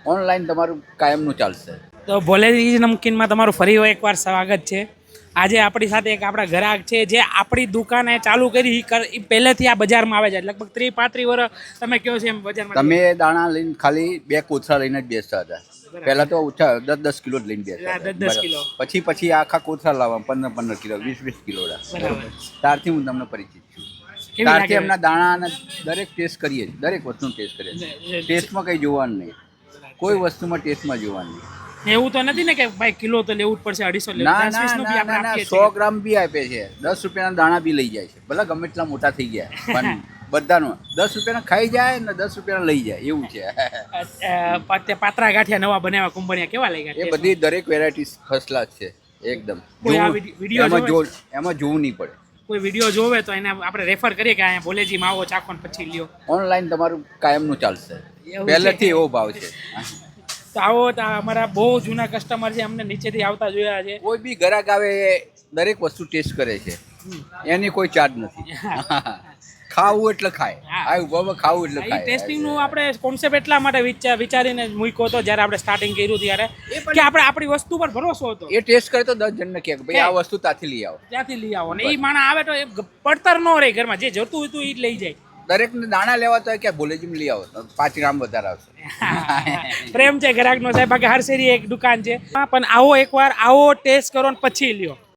Online તમારું કાયમનું ચાલશે. તો ભોલેજી નમકીનમાં તમારું ફરી એકવાર સ્વાગત છે. આજે આપણી સાથે એક આપણા ગ્રાહક છે જે આપણી દુકાને ચાલુ કરી એ પહેલેથી આ બજારમાં આવે છે, લગભગ 30-35 વર્ષ તમે કહો છો એમ બજારમાં. તમે દાણા લઈને ખાલી 2 કોથળા લઈને જ બેસતા હતા. પહેલા તો ઓછા 10-10 કિલો જ લઈને બેસતા હતા. 10 કિલો. પછી આખા કોથળા લાવવા 15-15 કિલો 20-20 કિલો. બરાબર. ત્યારથી હું તમને પરિચિત છું. કેવી ત્યારથી લાગે? એમના દાણાના દરેક ટેસ્ટ કરીએ છીએ, દરેક વસ્તુનો ટેસ્ટ કરીએ છીએ. ટેસ્ટમાં કંઈ જોવાનું નહીં, કોઈ વસ્તુમાં ટેસ્ટમાં જોવાનું નહીં. એવું તો નથી ને કે ભાઈ કિલો તો લેવું જ પડશે, 250 લેવું, ના 10-20 ના નું બી ના આપણે ના આપીએ 100 છીએ. ગ્રામ બી આપે છે, 10 રૂપિયાના દાણા બી લઈ જાય છે. ભલે ગમે એટલા મોટા થઈ ગયા પણ બધાનું 10 રૂપિયાના ખાઈ જાય ને 10 રૂપિયાના લઈ જાય એવું છે. તે પાત્રા ગાંઠિયા નવા બનાવ્યા કુંભણિયા કેવા એ લાગ્યા? બધી દરેક વેરાયટી ફર્સ્ટ ક્લાસ છે એકદમ. કોઈ આ વિડીયો એમાં જોવું નહીં પડે. કોઈ વિડીયો જોવે તો એને આપણે રેફર કરીએ કે અહીંયા ભોલેજીમાં આવો, ચાખો ને પછી લ્યો. ઓનલાઈન તમારું કાયમનું ચાલશે. એવું પહેલેથી છે. એવો ભાવ છે. તો આવો તો અમારા બહુ જૂના કસ્ટમર છે, અમને નીચેથી આવતા જોયા છે. કોઈ બી ગ્રાહક આવે એ દરેક વસ્તુ ટેસ્ટ કરે છે, એની કોઈ ચાર્જ નથી. ખાવું એટલે ખાય, આ ઉભા ખાવું એટલે એ ખાય. ટેસ્ટિંગનું આપણે કોન્સેપ્ટ એટલા માટે વિચારીને મૂક્યો હતો જ્યારે આપણે સ્ટાર્ટિંગ કર્યું ત્યારે કે આપણે આપણી વસ્તુ પર ભરોસો હતો. એ ટેસ્ટ કરે તો 10 જણને કહે કે ભાઈ આ વસ્તુ ત્યાંથી લઈ આવો. ત્યાંથી લઈ આવો ને એ માણસ આવે તો એ પડતર ન રહે ઘરમાં, જે જોતું હોય તો એ જ લઈ જાય. દરેકને દાણા લેવા તો કે ભોલેજીમાં લઈ આવો તો 5 ગ્રામ વધારે આવશે. પ્રેમ છે ગ્રાહકનો સાહેબ. બાકી હર શેરી એક દુકાન છે, પણ આવો એકવાર આવો ટેસ્ટ કરો ને પછી લ્યો.